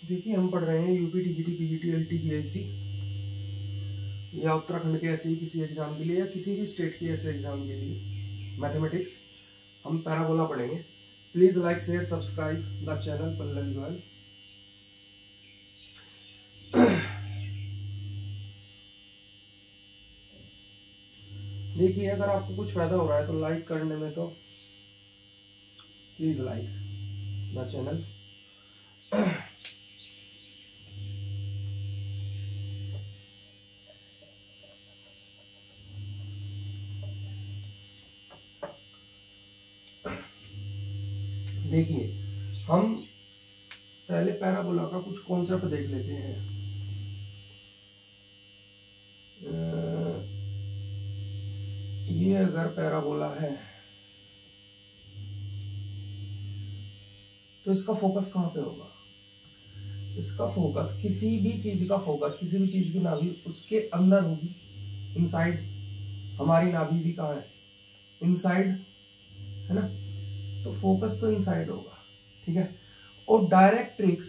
देखिए हम पढ़ रहे हैं UP TGT PGT LT GIC या उत्तराखंड के ऐसे ही किसी एग्जाम के लिए या किसी भी स्टेट के ऐसे एग्जाम के लिए मैथमेटिक्स हम पैराबोला पढ़ेंगे। Please like share subscribe the channel Pallavi Goyal. देखिए अगर आपको कुछ फायदा हो रहा है तो लाइक करने में, तो प्लीज लाइक द चैनल। देखिए हम पहले पैराबोला का कुछ कॉन्सेप्ट देख लेते हैं। ये अगर पैराबोला है तो इसका फोकस कहाँ पे होगा? इसका फोकस किसी भी चीज का फोकस, किसी भी चीज की नाभि उसके अंदर होगी, इनसाइड। हमारी नाभि भी कहाँ है? इनसाइड, है ना? तो फोकस तो इनसाइड होगा, ठीक है। और डायरेक्ट्रिक्स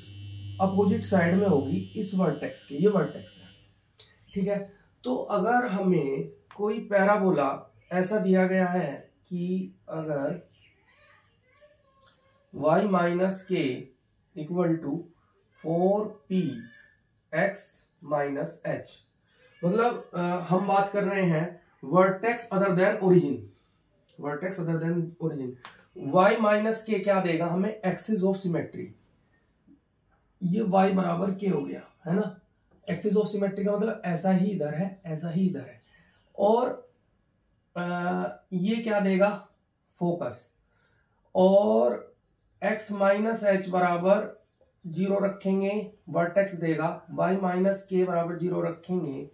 अपोजिट साइड में होगी इस वर्टेक्स के, ये वर्टेक्स है, ठीक है। तो अगर हमें कोई पैराबोला ऐसा दिया गया है कि अगर y minus k equal to 4p x minus h, मतलब हम बात कर रहे हैं vertex other than origin, vertex other than origin. y minus k क्या देगा हमें? Axis of symmetry. ये y बराबर के हो गया, है ना। एक्सिस ऑफ सिमेट्री का मतलब ऐसा ही इधर है, ऐसा ही इधर है। और ये क्या देगा? फोकस। और x माइनस एच बराबर 0 रखेंगे, वर्टेक्स देगा। y माइनस के बराबर 0 रखेंगे,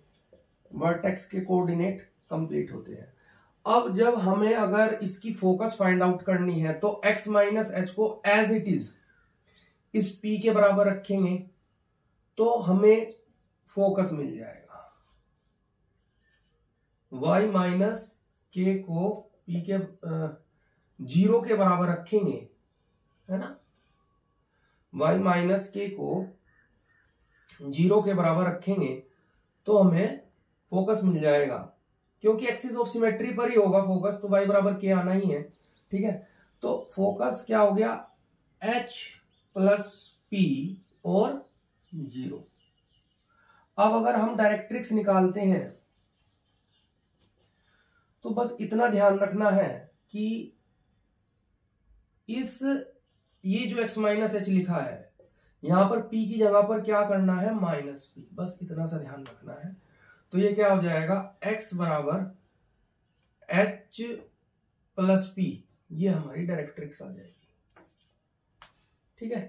वर्टेक्स के कोऑर्डिनेट कंप्लीट होते हैं। अब जब हमें अगर इसकी फोकस फाइंड आउट करनी है तो x माइनस एच को एज इट इज इस p के बराबर रखेंगे तो हमें फोकस मिल जाएगा। y माइनस के को p के 0 के बराबर रखेंगे, है ना। y माइनस के को 0 के बराबर रखेंगे तो हमें फोकस मिल जाएगा, क्योंकि एक्सिस ऑफ सिमेट्री पर ही होगा फोकस, तो y बराबर के आना ही है, ठीक है। तो फोकस क्या हो गया? h प्लस p और 0। अब अगर हम डायरेक्ट्रिक्स निकालते हैं तो बस इतना ध्यान रखना है कि ये जो x माइनस एच लिखा है यहां पर p की जगह पर क्या करना है? माइनस p, बस इतना सा ध्यान रखना है। तो ये क्या हो जाएगा? x बराबर h प्लस p, ये हमारी डायरेक्ट्रिक्स आ जाएगी, ठीक है।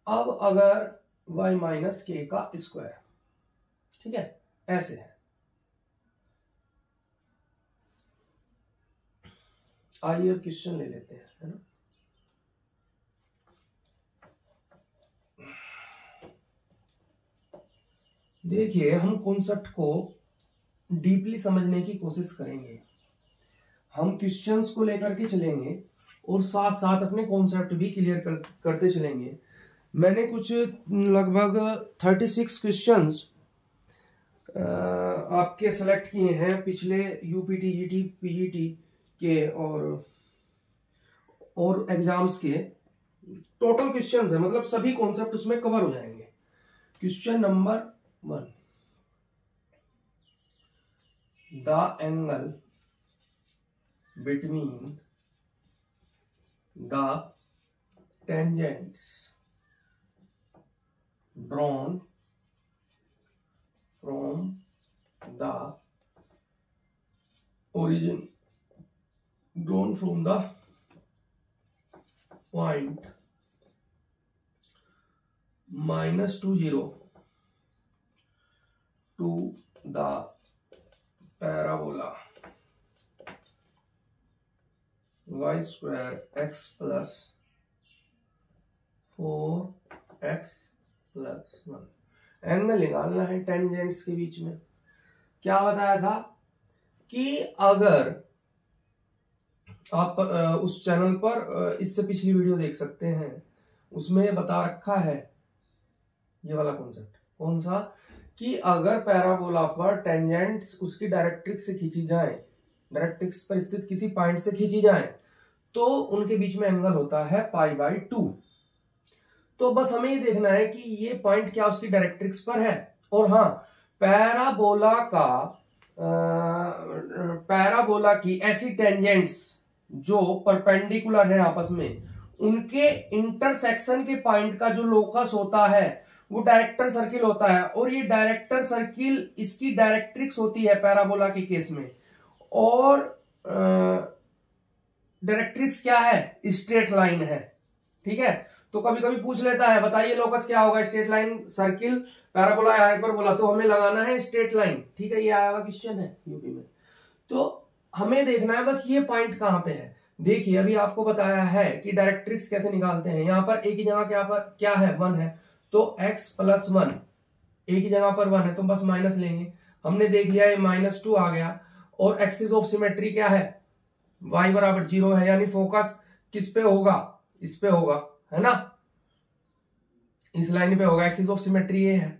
अब अगर y माइनस के का स्क्वायर, ठीक है, ऐसे है। आइए अब क्वेश्चन ले लेते हैं, है ना। देखिए हम कॉन्सेप्ट को डीपली समझने की कोशिश करेंगे। हम क्वेश्चंस को लेकर के चलेंगे और साथ साथ अपने कॉन्सेप्ट भी क्लियर करते चलेंगे। मैंने कुछ लगभग 36 क्वेश्चंस आपके सेलेक्ट किए हैं पिछले यूपी टीजीटी पीजीटी के और एग्जाम्स के। टोटल क्वेश्चंस है, मतलब सभी कॉन्सेप्ट उसमें कवर हो जाएंगे। Question number 1, the angle between the tangents drawn from the origin, drawn from the point -2 0 to the parabola y square x plus 4x plus 1। Angle निकालना है टेंजेंट्स के बीच में। क्या बताया था कि अगर आप उस चैनल पर इससे पिछली वीडियो देख सकते हैं, उसमें बता रखा है ये वाला कॉन्सेप्ट कौन सा, कि अगर पैराबोला पर टेंजेंट्स उसकी डायरेक्ट्रिक्स से खींची जाए, डायरेक्ट्रिक्स पर स्थित किसी पॉइंट से खींची जाए, तो उनके बीच में एंगल होता है π/2। तो बस हमें ये देखना है कि ये पॉइंट क्या उसकी डायरेक्ट्रिक्स पर है। और हाँ, पैराबोला की ऐसी टेंजेंट्स जो परपेंडिकुलर है आपस में, उनके इंटरसेक्शन के पॉइंट का जो लोकस होता है वो डायरेक्टर सर्किल होता है। और ये डायरेक्टर सर्किल इसकी डायरेक्ट्रिक्स होती है पैराबोला के केस में। और डायरेक्ट्रिक्स क्या है, स्ट्रेट लाइन है। ठीक है, तो कभी कभी पूछ लेता है बताइए लोकस क्या होगा, स्ट्रेट लाइन, सर्किल, पैराबोला या हाइपरबोला, तो हमें लगाना है स्ट्रेट लाइन। ठीक है, ये आया हुआ क्वेश्चन है यूपी में। तो हमें देखना है बस ये पॉइंट कहां पे है। देखिए अभी आपको बताया है कि डायरेक्ट्रिक्स कैसे निकालते हैं। यहां पर एक ही जगह क्या है 1 है, तो x + 1 एक ही जगह पर 1 है तो बस माइनस लेंगे। हमने देख लिया ये -2 आ गया। और एक्सिस ऑफ सिमेट्री क्या है, y = 0 है, यानी फोकस किस पे होगा, इस पे होगा, है ना, इस लाइन पे होगा। एक्सिस ऑफ सिमेट्री ये है।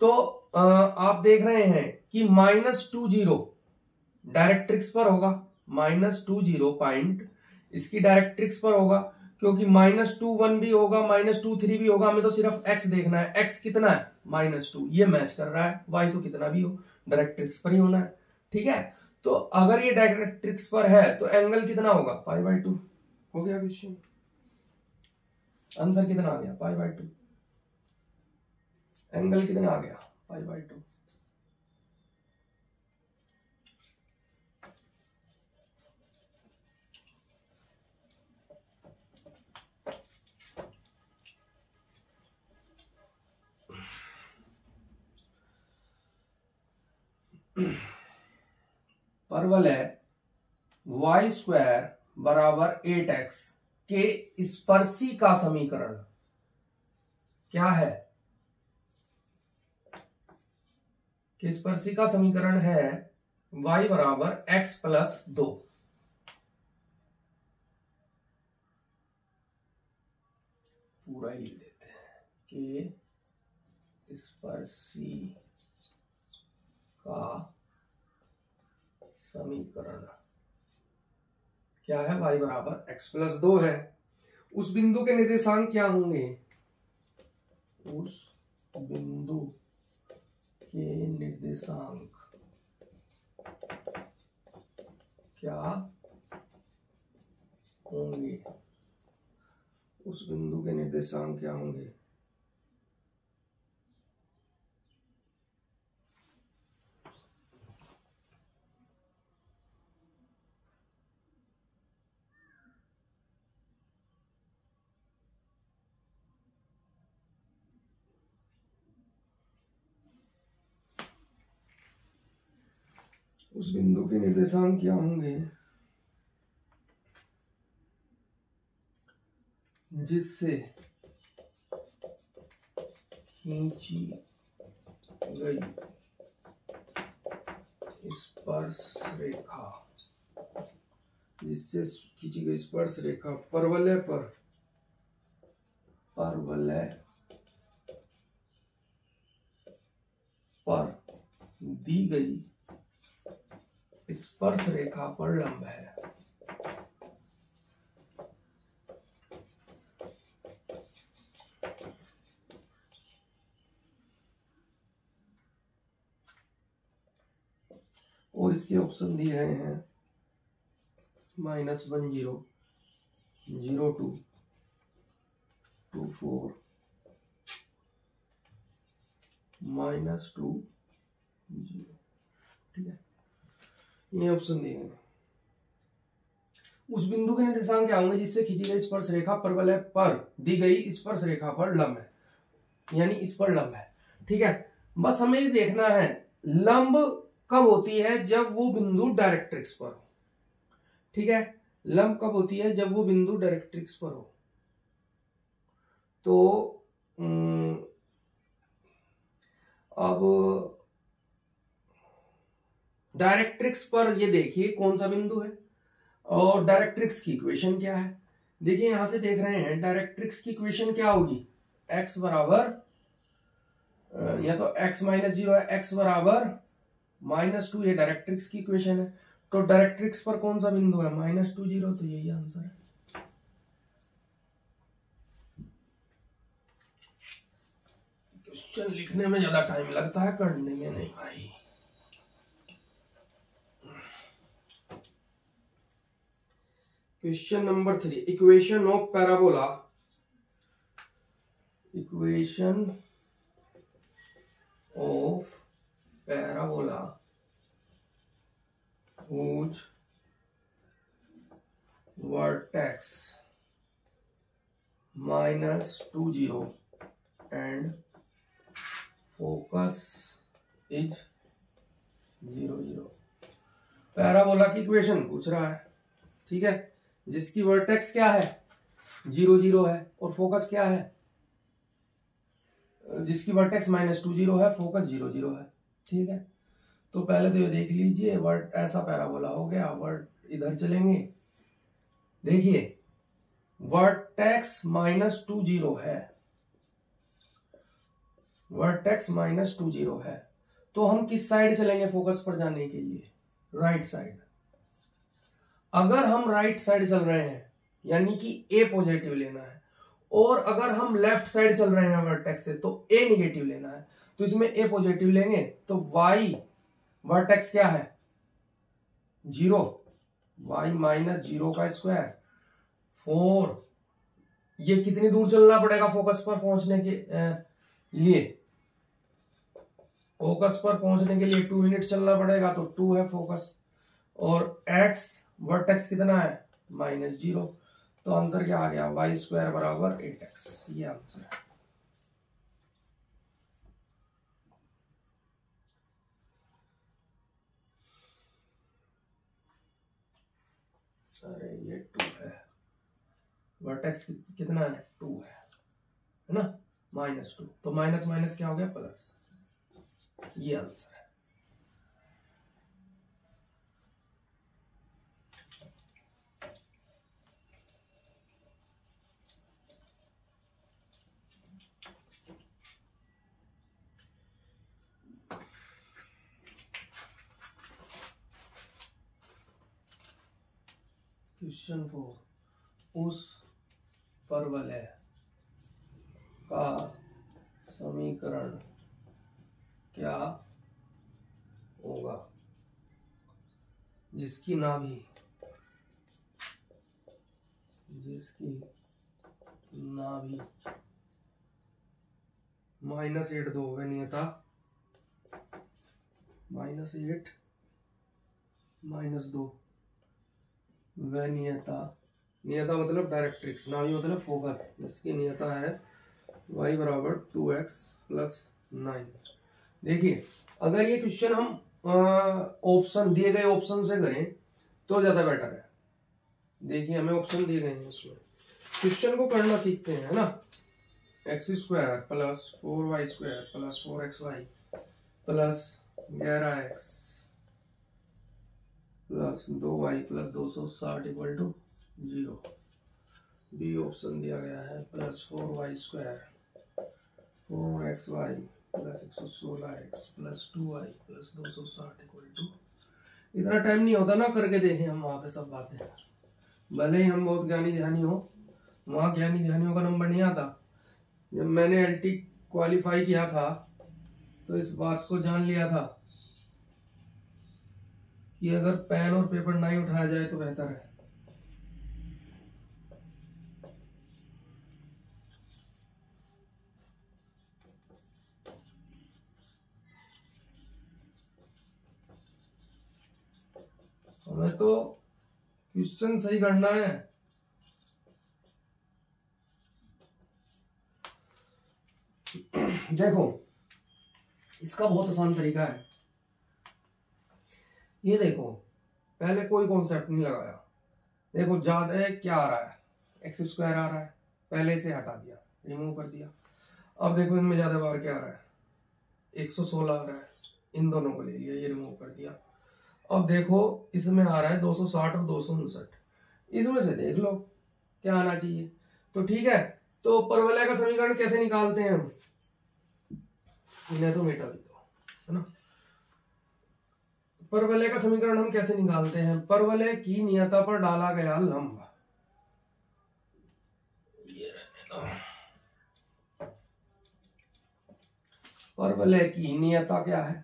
तो आप देख रहे हैं कि -20 डायरेक्ट्रिक्स पर होगा, -20 पॉइंट इसकी डायरेक्ट्रिक्स पर होगा, क्योंकि -21 भी होगा, -23 भी होगा। हमें तो सिर्फ x देखना है, x कितना है -2, ये मैच कर रहा है। y तो कितना भी हो डायरेक्ट्रिक्स पर ही होना है। ठीक है, तो अगर ये डायरेक्ट्रिक्स पर है तो एंगल कितना होगा π/2। हो गया क्वेश्चन, आंसर कितना आ गया π/2, एंगल कितना आ गया π/2। परवलय y² = 8x के स्पर्शी का समीकरण क्या है, कि स्पर्शी का समीकरण है y = x + 2। पूरा ही लिख देते हैं कि स्पर्शी का समीकरण क्या है, y = x + 2 है। उस बिंदु के निर्देशांक क्या होंगे, उस बिंदु के निर्देशांक क्या होंगे, उस बिंदु के निर्देशांक क्या होंगे। उस बिंदु के निर्देशांक क्या होंगे जिससे खींची गई स्पर्श रेखा, जिससे खींची गई स्पर्श रेखा परवलय पर दी गई स्पर्श रेखा पर लंब है। और इसके ऑप्शन दिए गए हैं -10, 02, 24, -2, 0। ठीक है, ये ऑप्शन दिए हैं। उस बिंदु के निर्देशांक क्या होंगे जिससे खींची गई स्पर्श रेखा परवलय पर दी गई स्पर्श रेखा पर लंब है, यानी इस पर लंब है। ठीक है, बस हमें ये देखना है लंब कब होती है, जब वो बिंदु डायरेक्ट्रिक्स पर हो। ठीक है, लंब कब होती है, जब वो बिंदु डायरेक्ट्रिक्स पर हो। तो अब डायरेक्ट्रिक्स पर ये देखिए कौन सा बिंदु है और डायरेक्ट्रिक्स की इक्वेशन क्या है। देखिए यहां से देख रहे हैं डायरेक्ट्रिक्स की इक्वेशन क्या होगी, x = या तो x -0 है, x बराबर -2, ये डायरेक्ट्रिक्स की इक्वेशन है। तो डायरेक्ट्रिक्स पर कौन सा बिंदु है? -2 0, तो यही आंसर है। क्वेश्चन लिखने में ज्यादा टाइम लगता है, करने में नहीं भाई। Question number 3, equation of parabola, equation of parabola whose vertex -2 0 and focus is 0 0। Parabola की इक्वेशन पूछ रहा है, ठीक है, जिसकी वर्टेक्स क्या है? 0 0 है, और फोकस क्या है? जिसकी वर्टेक्स -2 0 है, फोकस 0 0 है, ठीक है। तो पहले तो ये देख लीजिए, वर्ड ऐसा पैराबोला हो गया, वर्ड इधर चलेंगे, देखिए वर्टेक्स -2 0 है, वर्टेक्स -2 0 है, तो हम किस साइड चलेंगे फोकस पर जाने के लिए? Right side. अगर हम राइट साइड चल रहे हैं यानी कि ए पॉजिटिव लेना है, और अगर हम लेफ्ट साइड चल रहे हैं वर्टेक्स से तो ए निगेटिव लेना है। तो इसमें ए पॉजिटिव लेंगे तो वाई वर्टेक्स क्या है? 0, y -0 का स्क्वायर 4। ये कितनी दूर चलना पड़ेगा फोकस पर पहुंचने के लिए? फोकस पर पहुंचने के लिए 2 यूनिट चलना पड़ेगा, तो 2 है फोकस, और x वर्टेक्स कितना है? -0। तो आंसर क्या आ गया? y² बराबर 8x, ये आंसर है। अरे ये 2 है, वर्टेक्स कितना है? 2 है ना, -2, तो माइनस माइनस क्या हो गया? प्लस, ये आंसर है। क्वेश्चन 4, उस परवलय का समीकरण क्या होगा जिसकी नाभि -8 2 नियता -8 -2 नियता मतलब डायरेक्ट्रिक्स, नाभि मतलब फोकस, जिसकी नियता है y बराबर 2x + 9। देखिए अगर ये क्वेश्चन हम ऑप्शन दिए गए ऑप्शन से करें तो ज्यादा बेटर है। देखिए हमें ऑप्शन दिए गए हैं, इसमें क्वेश्चन को करना सीखते हैं, है ना। x² + 4y² + 4xy + 11x + 2y + 260 = 0। B option दिया गया है +4y² 4xy + 116x + 2y + 260 = इतना टाइम नहीं होता ना करके देखें हम वहां पे सब बातें, भले ही हम बहुत ज्ञानी ध्यानी हो, वहां ज्ञानी ध्यानियों का नंबर नहीं आता। जब मैंने LT क्वालिफाई किया था तो इस बात को जान लिया था कि अगर पेन और पेपर नहीं उठाया जाए तो बेहतर है। हमें तो क्वेश्चन सही करना है। देखो इसका बहुत आसान तरीका है। ये देखो पहले कोई कॉन्सेप्ट नहीं लगाया, देखो ज्यादा है क्या आ रहा है? x² आ रहा है, पहले से हटा दिया, रिमूव कर दिया। अब देखो इनमें ज्यादा बार क्या आ रहा है? 116 आ रहा है, इन दोनों को ले लिया, ये रिमूव कर दिया। अब देखो इसमें आ रहा है 260 और 259, इसमें से देख लो क्या आना चाहिए। तो ठीक है, तो परवलय का समीकरण कैसे निकालते हैं हम? इन्हें तो मिटा भी दो, है ना। परवलय का समीकरण हम कैसे निकालते हैं? परवलय की नियता पर डाला गया लंब, ये रहने दो। परवलय की नियता क्या है?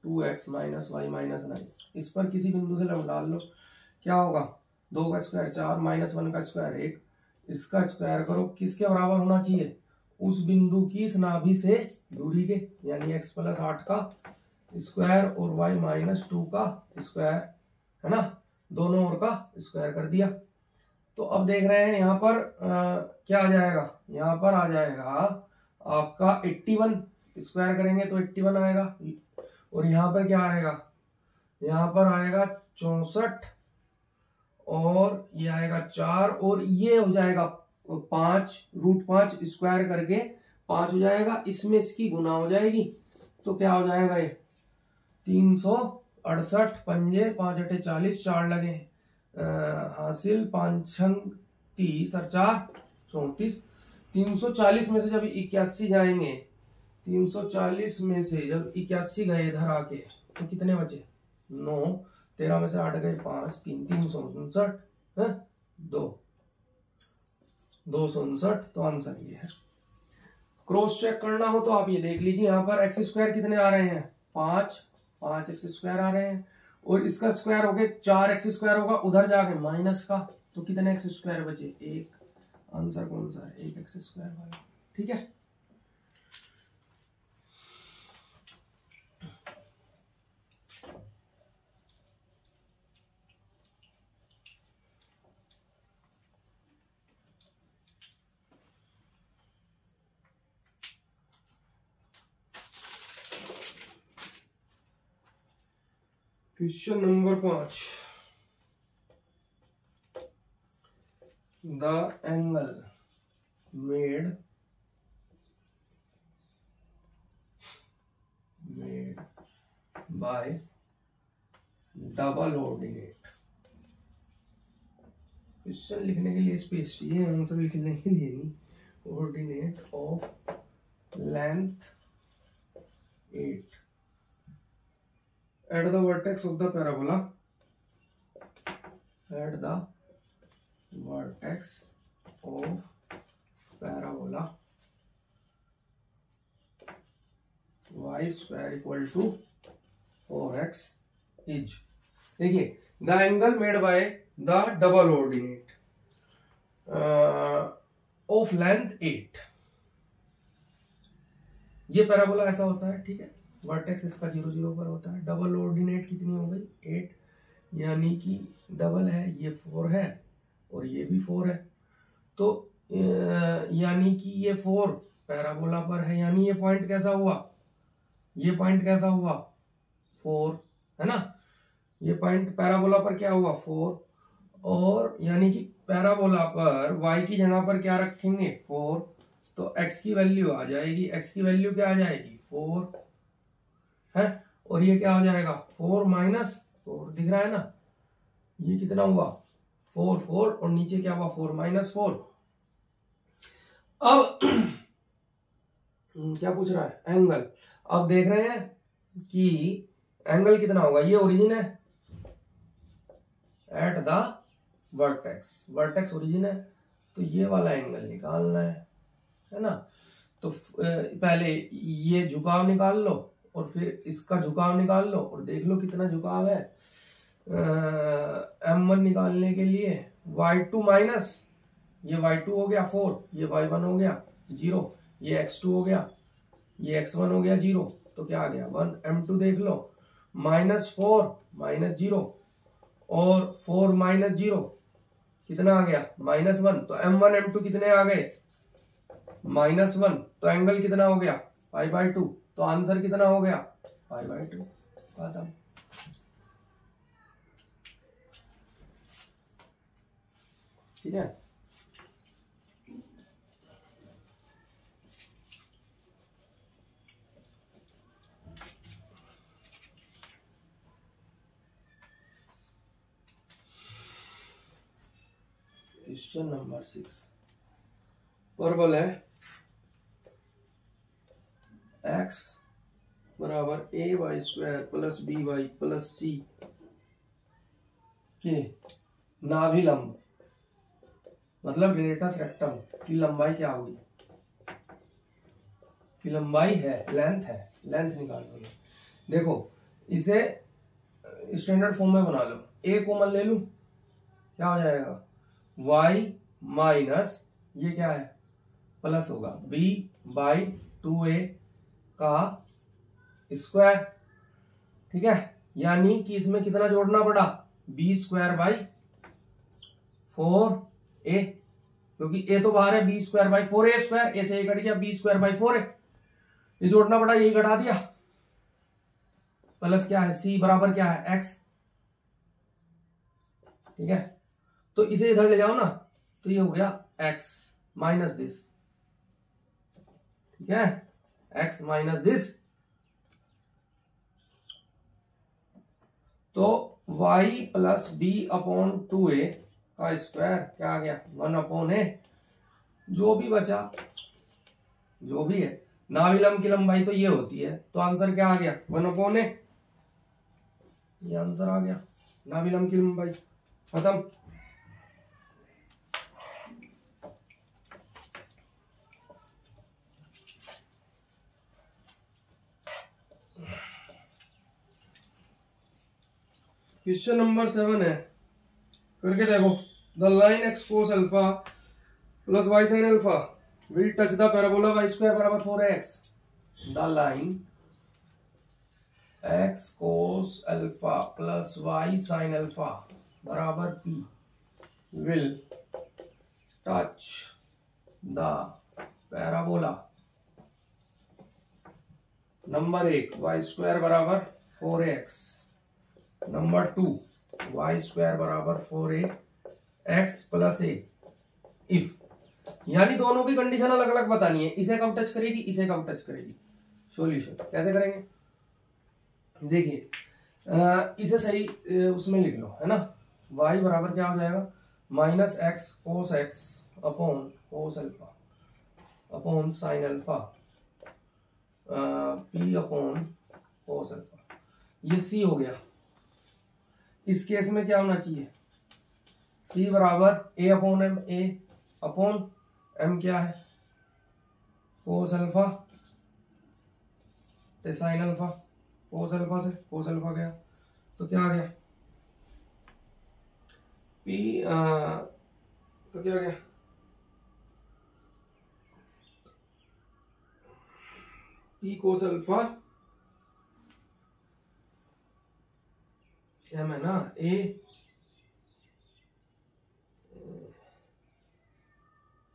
2x minus Y minus 9। इस पर किसी बिंदु से लंब डाल लो, क्या होगा? 2 का स्क्वायर 4 माइनस 1 का स्क्वायर 1, इसका स्क्वायर करो, किसके बराबर होना चाहिए? उस बिंदु की इस नाभि से दूरी के, यानी x प्लस 8 का स्क्वायर और y माइनस 2 का स्क्वायर, है ना, दोनों ओर का स्क्वायर कर दिया। तो अब देख रहे हैं यहाँ पर क्या आ जाएगा? यहाँ पर आ जाएगा आपका 81, स्क्वायर करेंगे तो 81 आएगा, और यहाँ पर क्या आएगा? यहाँ पर आएगा 64, और ये आएगा 4, और ये हो जाएगा 5, √5 स्क्वायर करके 5 हो जाएगा, इसमें इसकी गुना हो जाएगी, तो क्या हो जाएगा? ये 368 पंजे 5 अठे 40, 4 लगे हासिल 5 30 और 4 34। 340 में से जब 81 जाएंगे, 340 में से जब 81 गए इधर आके, तो कितने बचे? 9, 13 में से 8 गए 5, 3 359 है, 259। तो आंसर ये है। क्रॉस चेक करना हो तो आप ये देख लीजिए, यहाँ पर एक्स स्क्वायर कितने आ रहे हैं? 5 एक्स स्क्वायर आ रहे हैं, और इसका स्क्वायर हो गए 4 एक्स स्क्वायर होगा, उधर जाके माइनस का, तो कितने एक्स स्क्वायर बचे? 1। आंसर कौन सा है? 1 एक्स स्क्वायर वाला। ठीक है। Question number 5, the angle made by double ordinate. Question लिखने के लिए स्पेस चाहिए, आंसर लिखने के लिए नहीं। Ordinate of length 8 at the vertex of the parabola, at the vertex of parabola y square equal to 4x is, देखिए, the angle made by the double ordinate of length 8, ये parabola ऐसा होता है, ठीक है। वर्टेक्स इसका 0 0 पर होता है। डबल ऑर्डिनेट कितनी हो गई? 8, यानी कि डबल है, ये 4 है और ये भी 4 है, तो यानी कि ये 4 पैराबोला पर है, यानी ये पॉइंट कैसा हुआ? ये पॉइंट कैसा हुआ? 4, है ना। ये पॉइंट पैराबोला पर क्या हुआ? 4, और यानी कि पैराबोला पर y की जगह पर क्या रखेंगे? 4, तो x की वैल्यू आ जाएगी, x की वैल्यू क्या आ जाएगी? 4 है, और ये क्या हो जाएगा? 4 माइनस 4, दिख रहा है ना, ये कितना हुआ? 4 4, और नीचे क्या हुआ? 4 माइनस 4। अब क्या पूछ रहा है? एंगल। अब देख रहे हैं कि एंगल कितना होगा? ये ओरिजिन है at the vertex, vertex origin है, तो ये वाला एंगल निकालना है ना। तो पहले ये झुकाव निकाल लो, और फिर इसका झुकाव निकाल लो, और देख लो कितना झुकाव है। m1 निकालने के लिए y2 माइनस, ये y2 हो गया 4, ये y1 हो गया 0, ये x2 हो गया, ये x1 हो गया 0, तो क्या आ गया? 1। m2 देख लो, -4 -0, और 4 -0 कितना आ गया? -1, तो m1 m2 कितने आ गए? -1, तो एंगल कितना हो गया? π/2, तो आंसर कितना हो गया? π/2। खत्म। ठीक है। क्वेश्चन नंबर 6, परवलय एक्स बराबर A Y square plus B Y plus C के नाभिलंब मतलब डायरेक्टस रेक्टम की लंबाई क्या होगी, की लंबाई है, लेंथ निकाल लो। देखो इसे स्टैंडर्ड फॉर्म में बना लो, ए कॉमन ले लूं, क्या हो जाएगा y माइनस ये क्या है प्लस होगा b बाई 2a का स्क्वायर, ठीक है। यानी कि इसमें कितना जोड़ना पड़ा, b स्क्वायर बाई 4a, क्योंकि a तो बाहर है, b square by 4a square, a से a कट गया, b स्क्वायर बाई 4a, ये जोड़ना पड़ा, यही घटा दिया, प्लस क्या है c बराबर क्या है x, ठीक है। तो इसे इधर ले जाओ ना, तो ये हो गया x माइनस दिस, ठीक है, x माइनस दिस। तो y plus b upon 2a का स्क्वायर क्या आ गया 1 अपॉन a, जो भी बचा जो भी है, नाभिलंब की लंबाई तो ये होती है, तो आंसर क्या आ गया 1 अपॉन a, ये आंसर आ गया नाभिलंब की लंबाई, खत्म। क्वेश्चन नंबर 7 है, करके देखो। The line x cos alpha plus y sine alpha will touch the parabola y square बराबर 4x। The line x cos alpha plus y sine alpha बराबर p will touch the parabola number 1 y square बराबर 4x, number 2 Y square बराबर 4ax plus a if, यानी दोनों की condition अलग अलग बतानी है, इसे कब टच करेगी, इसे कब टच करेगी। सॉल्यूशन कैसे करेंगे, देखिए इसे सही उसमें लिख लो, है ना। y बराबर क्या हो जाएगा minus x cos x upon cos alpha upon sine alpha p upon cos alpha, ये c हो गया। इस केस में क्या होना चाहिए, c बराबर a upon m, a upon m क्या है cos alpha sine alpha, cos alpha से कोस अल्फा गया, तो क्या आ गया p तो क्या आ गया p कोस अल्फा m है ना, a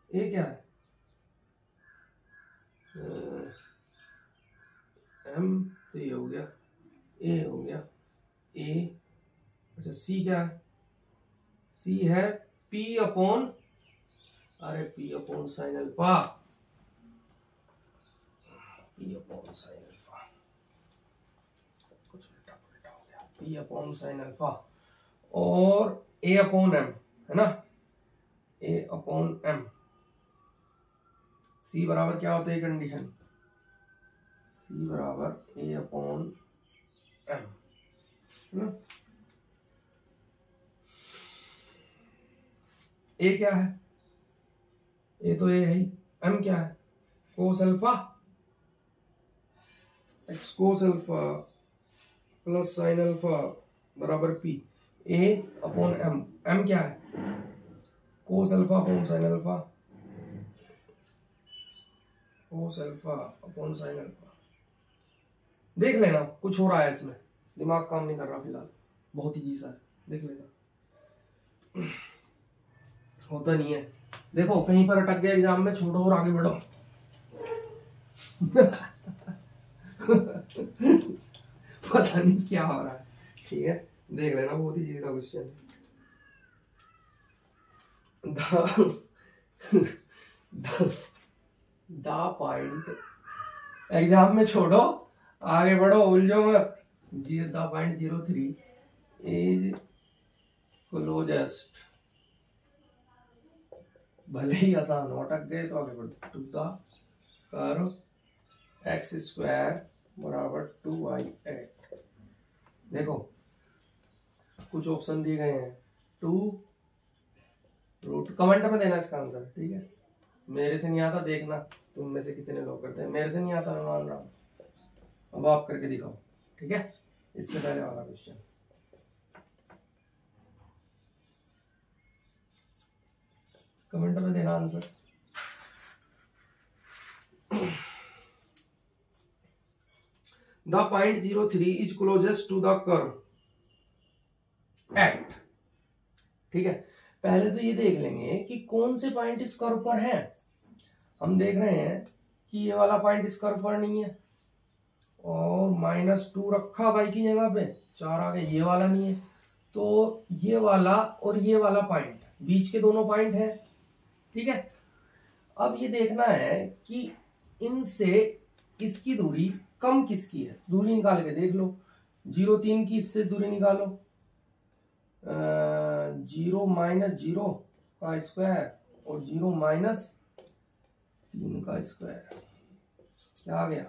क्या है m, तो ये हो गया a हो गया a, अच्छा c क्या है, c है p अपॉन, अरे p upon sine alpha, p upon sine alpha, सब कुछ उल्टा पुल्टा हो गया, p अपॉन साइन अल्फा और a अपॉन m, है ना, a अपॉन m, c बराबर क्या होता है कंडीशन, c बराबर a अपॉन m, है ना। a क्या है, a तो a है ही, m क्या है cos alpha, x cos alpha plus sign alpha बराबर p, a upon m, m क्या है cos alpha upon sine alpha, cos alpha upon sine alpha. देख लेना कुछ हो रहा है इसमें, दिमाग काम नहीं कर रहा फिलहाल, बहुत इजी सा है, देख लेना, होता नहीं है। देखो कहीं पर अटक गया एग्जाम में, छोड़ो और आगे बढ़ो। पता नहीं क्या हो रहा है, ठीक है, देख लेना, बहुत ही इजी था क्वेश्चन। द पॉइंट, एग्जाम में छोड़ो आगे बढ़ो, उलझो मत। 0.03 इज क्लोजेस्ट, भले ही आसान हो, अटक गए तो आगे बढ़ो, to the curve x square बराबर 2y8। देखो कुछ ऑप्शन दिए गए हैं, 2 कमेंट में देना इसका आंसर, ठीक है। मेरे से नहीं आता, देखना तुम में से कितने लोग करते हैं। मेरे से नहीं आता, मैं मान रहा हूँ। अब आप करके दिखाओ, ठीक है। इससे पहले वाला क्वेश्चन, कमेंट में देना answer. The point 03 is closest to the curve at, ठीक है। पहले तो ये देख लेंगे कि कौन से पॉइंट इस कर्व पर है। हम देख रहे हैं कि ये वाला पॉइंट इस कर्व पर नहीं है, और -2 रखा भाई की जगह पे, 4 आ गए। ये वाला नहीं है, तो ये वाला और ये वाला पॉइंट, बीच के दोनों पॉइंट है, ठीक है। अब ये देखना है कि इनसे इसकी दूरी कम किसकी है। दूरी निकाल के देख लो, 0,3 की इससे दूरी निकालो, 0 - 0 का स्क्वायर और 0 - 3 का स्क्वायर, क्या आ गया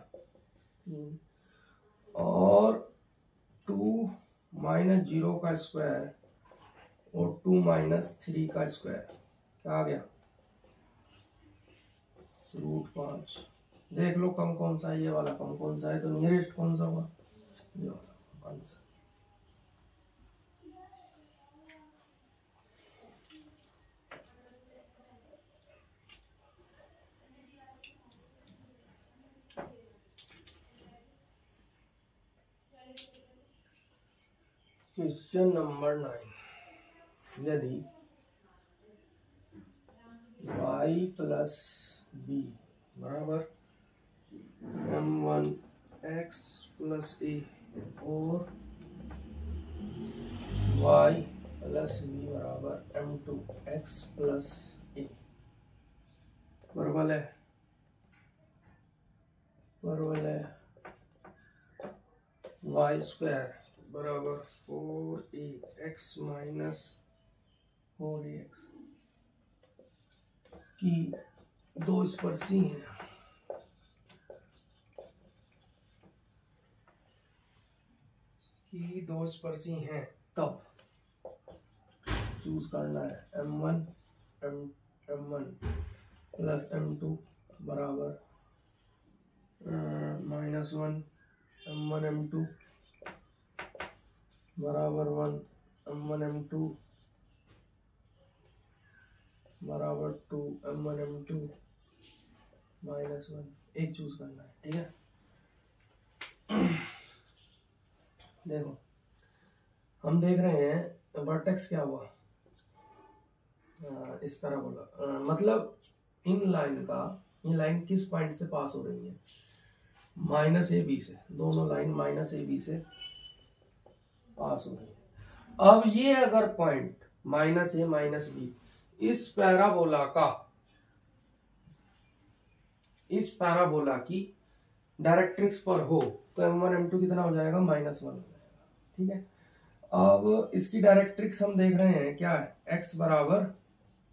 3, और 2 - 0 का स्क्वायर और 2 - 3 का स्क्वायर, क्या आ गया √5। देख लो कम कौन सा है, ये वाला कम कौन सा है, तो नियरेस्ट कौन सा हुआ, ये वाला आंसर। क्वेश्चन नंबर 9, यदि y + b बराबर m1x + a और y + b बराबर m2x + a, परवल है y² बराबर 4ax - 4ax की दो स्पर्शी हैं, तब चूज करना है m1 + m2 बराबर -1 m1 m2 बराबर 1 m1 m2 बराबर 2 m1 m2 -1, एक चूज करना है, ठीक है। देखो हम देख रहे हैं वर्टेक्स क्या हुआ, इस पैराबोला, मतलब इन लाइन का, ये लाइन किस पॉइंट से पास हो रही है, -ab से, दोनों लाइन -ab से पास हो रही है। अब ये अगर पॉइंट -a -b इस पैराबोला की डायरेक्ट्रिक्स पर हो, तो m1 m2 कितना हो जाएगा, -1 हो जाएगा, ठीक है। अब इसकी डायरेक्ट्रिक्स हम देख रहे हैं क्या है, x बराबर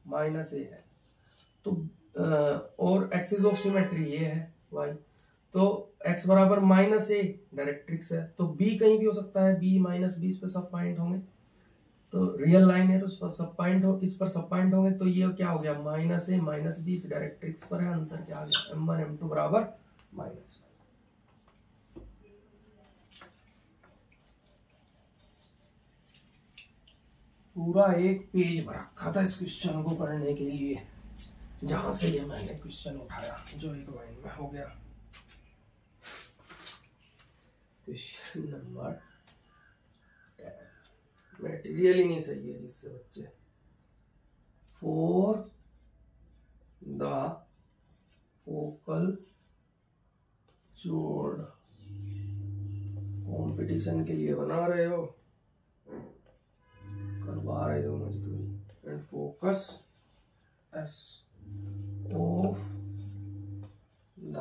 -a है, तो और एक्सिस ऑफ सिमेट्री ये है y, तो x बराबर -a डायरेक्ट्रिक्स है, तो b कहीं भी हो सकता है, b -b इस पर सब पॉइंट होंगे, तो रियल लाइन है तो इस पर सब पॉइंट होंगे, तो ये क्या हो गया, -a -b इस डायरेक्ट्रिक्स पर है। आंसर क्या आ गया, m1 m2 बराबर -1। पूरा एक पेज भर रखा था इस क्वेश्चन को करने के लिए, जहां से ये मैंने क्वेश्चन उठाया जो एक लाइन में हो गया। क्वेश्चन नंबर 10, मटेरियल ही नहीं सही है जिससे बच्चे, for the focal chord, competition के लिए बना रहे हो, करवा रहे हो मजदूरी, and focus S of the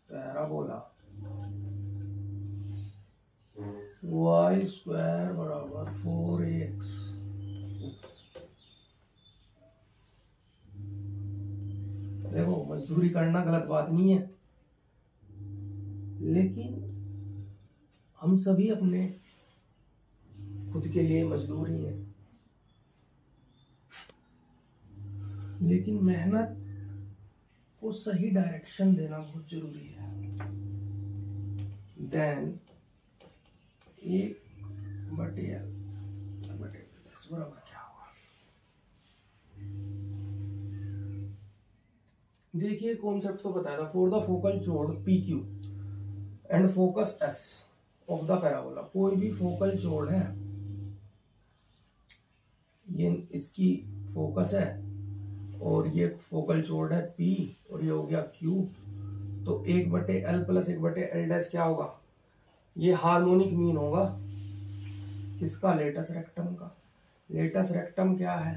parabola y² बराबर 4ax। देखो मजदूरी करना गलत बात नहीं है, लेकिन हम सभी अपने खुद के लिए मजदूर ही हैं, लेकिन मेहनत को सही डायरेक्शन देना बहुत जरूरी है। देन 1/L बराबर क्या होगा? देखिए कॉन्सेप्ट तो बताया था। For the focal chord PQ and focus S of the parabola, कोई भी फोकल चोर्ड है, ये इसकी फोकस है और ये फोकल चोर्ड है P और ये हो गया Q, तो 1/L प्लस 1/L' क्या होगा? ये हार्मोनिक मीन होगा किसका? लेटस रेक्टम का। लेटस रेक्टम क्या है?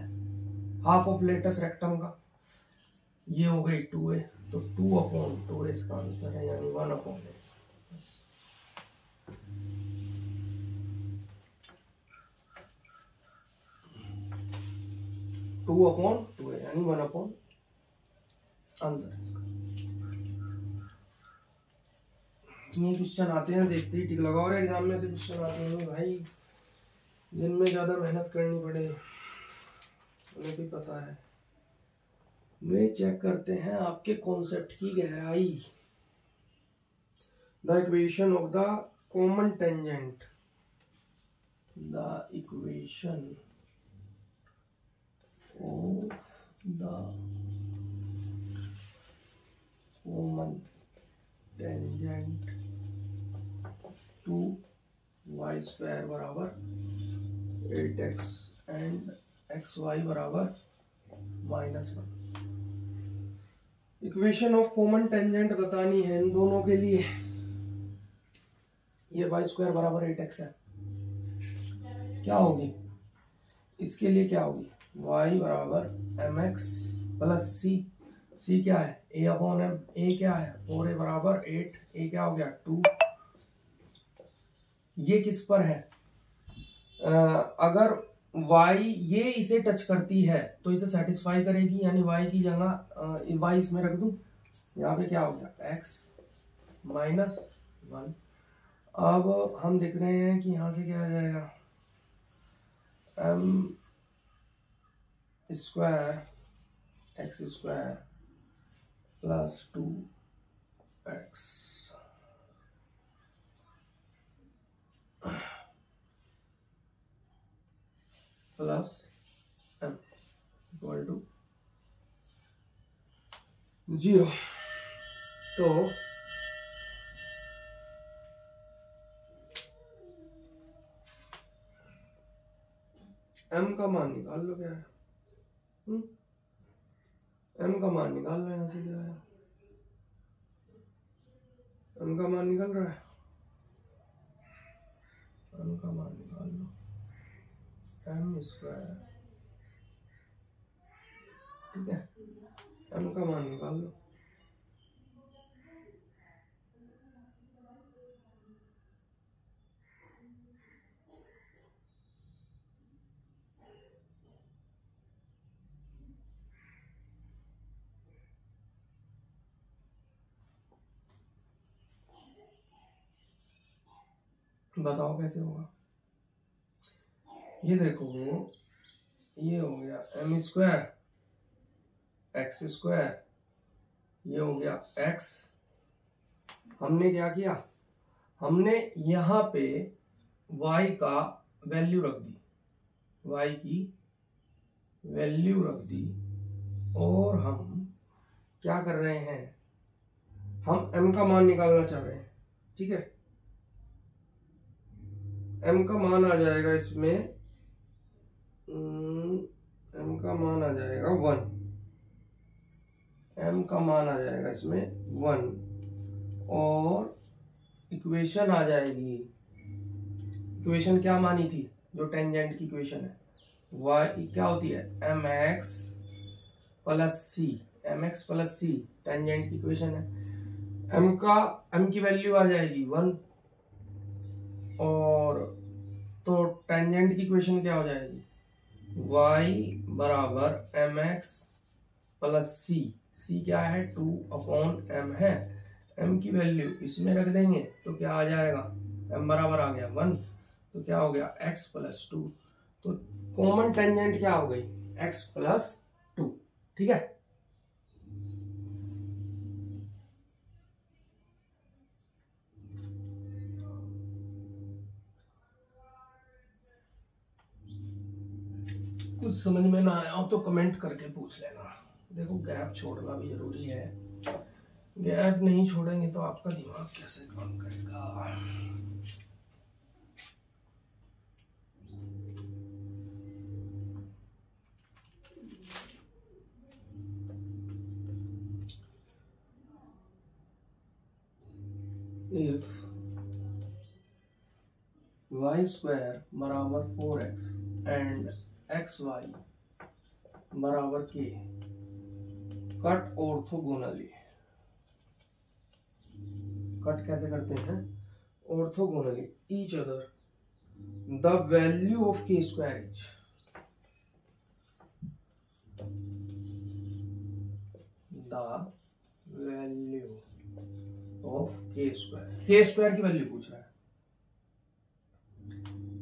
हाफ ऑफ लेटस रेक्टम का। ये हो गई 2a, तो 2/2 इसका आंसर है, यानी 1/8। 2/2 यानी 1/, आंसर है इसका। ये क्वेश्चन आते हैं, देखते ही टिक लगाओ। और एग्जाम में से क्वेश्चन आते हैं भाई जिनमें ज्यादा मेहनत करनी पड़े, उन्हें भी पता है। वे चेक करते हैं आपके कॉन्सेप्ट की गहराई। The equation of the common tangent, the equation of the common tangent to y² बराबर 8x एंड xy बराबर -1। इक्वेशन ऑफ कॉमन टेंजेंट बतानी है इन दोनों के लिए। ये y² बराबर 8x है, क्या होगी इसके लिए? क्या होगी? y बराबर mx प्लस c क्या है? a/m। a क्या है? 4a बराबर 8, a क्या हो गया? 2। ये किस पर है? अगर y ये इसे टच करती है तो इसे सेटिस्फाई करेगी, यानी y की जगह y इसमें रख दूं। यहाँ पे क्या हो गया? x -1। अब हम देख रहे हैं कि यहाँ से क्या आ जाएगा? m² x² plus 2x plus m equal to 0। तो m का मान निकाल लो, क्या है? m का मान निकाल लो, यहाँ से क्या है? m का मान निकल रहा है, m का मान निकाल लो। m², ठीक है, m का मान निकाल लो। बताओ कैसे होगा? ये देखो, ये हो गया m² x², ये हो गया x। हमने क्या किया? हमने यहाँ पे y का वैल्यू रख दी, y की वैल्यू रख दी, और हम क्या कर रहे हैं? हम m का मान निकालना चाह रहे हैं, ठीक है। m का मान आ जाएगा इसमें, m का मान आ जाएगा 1, m का मान आ जाएगा इसमें 1, और इक्वेशन आ जाएगी। इक्वेशन क्या मानी थी? जो टेंजेंट की इक्वेशन है, y क्या होती है? mx प्लस c, टेंजेंट की इक्वेशन है। m की वैल्यू आ जाएगी 1, और तो टेंजेंट की इक्वेशन क्या हो जाएगी? y बराबर mx प्लस c क्या है? 2/m है। m की वैल्यू इसमें रख देंगे तो क्या आ जाएगा, m बराबर आ गया 1, तो क्या हो गया x प्लस 2, तो कॉमन टेंजेंट क्या हो गई x प्लस 2। ठीक है, कुछ समझ में ना आया हो तो कमेंट करके पूछ लेना। देखो गैप छोड़ना भी जरूरी है, गैप नहीं छोड़ेंगे तो आपका दिमाग कैसे काम करेगा। इफ y स्क्वायर बराबर 4x एंड xy बराबर k, कट ऑर्थोगोनली। कट कैसे करते हैं, orthogonally each other, the value of k square is, the value of k square की वैल्यू पूछ रहा है,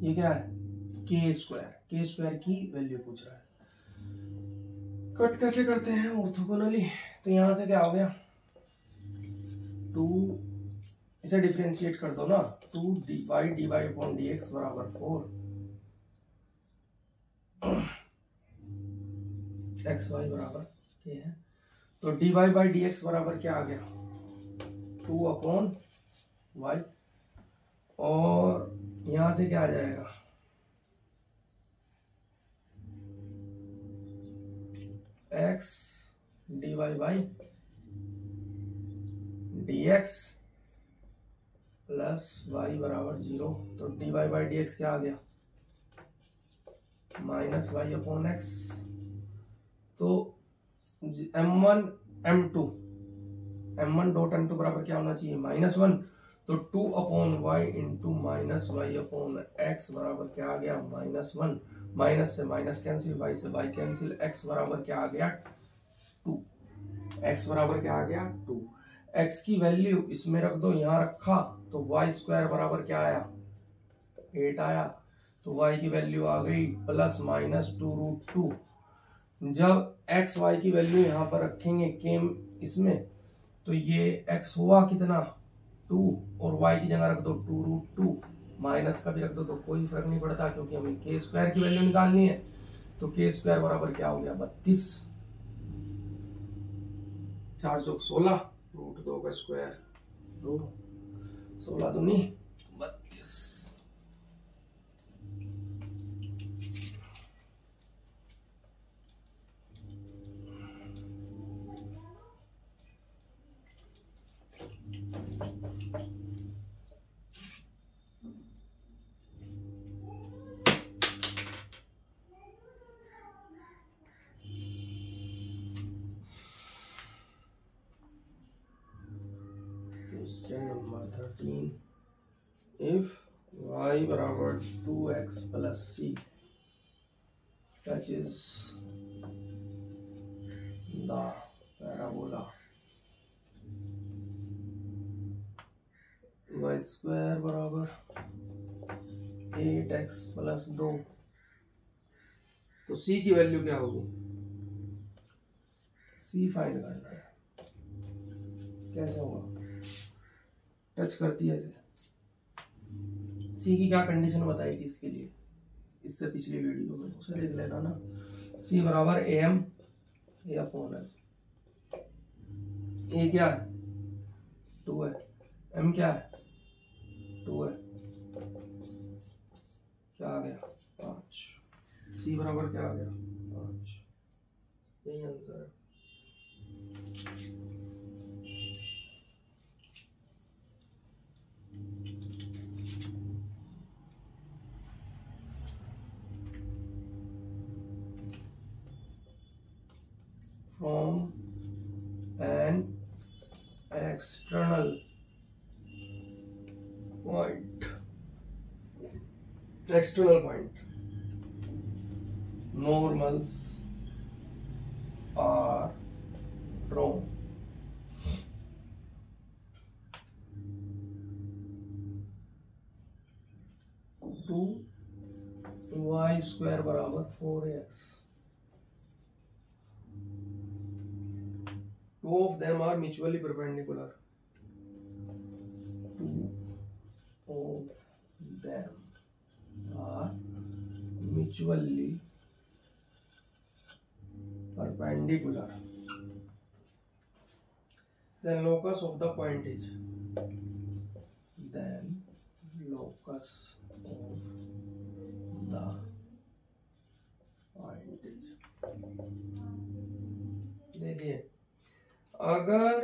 ये क्या है k स्क्वायर की वैल्यू पूछ रहा है। कट कैसे करते हैं ऑर्थोगोनली, तो यहां से क्या हो गया 2, इसे डिफरेंशिएट कर दो ना, 2 अपॉन dx बराबर 4, xy बराबर k है, तो dy बाई dx बराबर क्या आ गया 2 अपॉन y, और यहां से क्या आ जाएगा x dy by dx plus y बराबर 0, तो dy बाई dx क्या आ गया माइनस y अपॉन x, तो m1 m1 डॉट m2 बराबर क्या होना चाहिए -1, तो 2 upon y into minus y upon x बराबर क्या आ गया -1, माइनस से माइनस कैंसिल, y से y कैंसिल, x बराबर क्या आ गया 2, x बराबर क्या आ गया 2, x की वैल्यू इसमें रख दो, यहाँ रखा तो y स्क्वायर बराबर क्या आया 8 आया, तो y की वैल्यू आ गई प्लस माइनस 2√2। जब x y की वैल्यू यहाँ पर रखेंगे केम इसमें, तो ये x हुआ कितना 2, और y की जगह रख दो 2√2, माइनस का भी रख दो तो कोई फर्क नहीं पड़ता, क्योंकि हमें k स्क्वायर की वैल्यू निकालनी है, तो k स्क्वायर बराबर क्या हो गया 32, 416 √2 का स्क्वायर 2, 16 दूनी 32। Question number 13, if y बराबर 2x plus c touches the parabola y square बराबर 8x प्लस 2, तो c की वैल्यू क्या होगी, c फाइंड करना है। कैसे होगा, टच करती है इसे, सी की क्या कंडीशन बताई थी इसके लिए, इससे पिछली वीडियो में उसे देख लेना ना। सी बराबर am ए अपॉन एल, ए क्या है 2 है, m क्या है 2 है, क्या आ गया 5, सी बराबर क्या आ गया 5, यही आंसर है। From an external point, normals are drawn square बराबर 4ax। Two of them are mutually perpendicular. Two of them are mutually perpendicular, then locus of the point is, then locus of the point is। देखिए अगर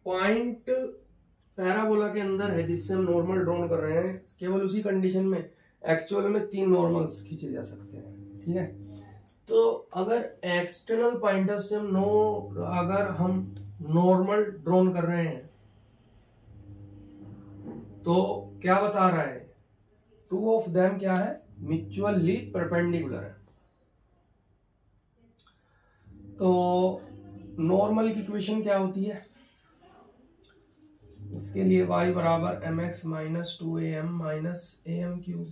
point parabola के अंदर है जिससे हम normal draw कर रहे हैं, केवल उसी कंडीशन में एक्चुअल में 3 नॉर्मल्स खींचे जा सकते हैं, ठीक है। तो अगर एक्सटर्नल पॉइंटर से अगर हम नॉर्मल ड्रॉ कर रहे हैं तो क्या बता रहा है, टू ऑफ देम क्या है, म्यूचुअली परपेंडिकुलर है। तो नॉर्मल की इक्वेशन क्या होती है, इसके लिए y बराबर mx minus 2am minus am cube.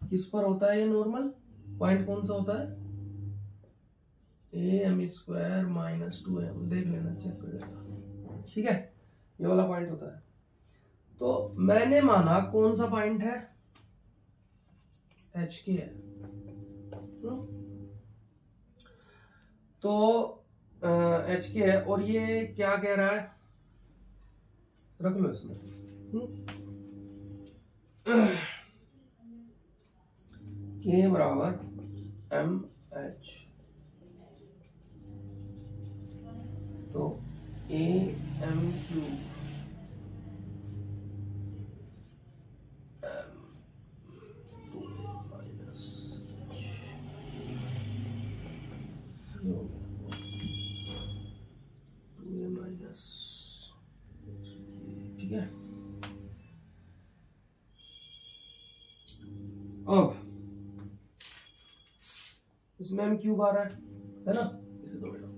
किस पर होता है ये नॉर्मल पॉइंट, कौन सा होता है, am स्क्वायर माइनस 2am, देख लेना, चेक कर लेना, ठीक है, ये वाला पॉइंट होता है। तो मैंने माना कौन सा पॉइंट है, एच के है। तो एच के है और ये क्या कह रहा है, रख लो इसमें, के बराबर एम एच, तो a m cube m 2a minus, ठीक है। अब इसमें m क्यूब आ रहा है ना, इसे दो मिनट।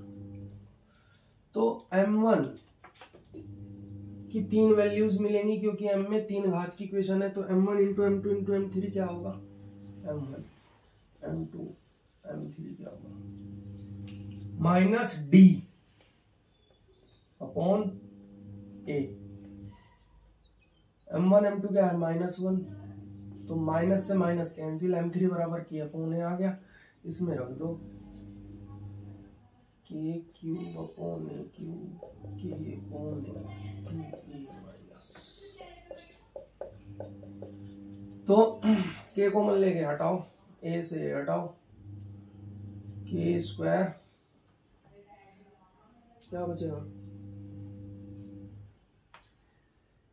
तो m1 की 3 वैल्यूज मिलेंगी क्योंकि m में 3 घात की इक्वेशन है। तो m1 into m2 into m3 क्या होगा, m1 m2 m3 क्या होगा, minus d upon a। m1 m2 क्या है, -1, तो माइनस से माइनस कैंसिल, m3 बराबर k अपॉन a आ गया, इसमें रख दो k cube upon a cube, k upon a 2a minus. तो k कॉमन लेके हटाओ, a से हटाओ, k स्क्वायर क्या बचेगा,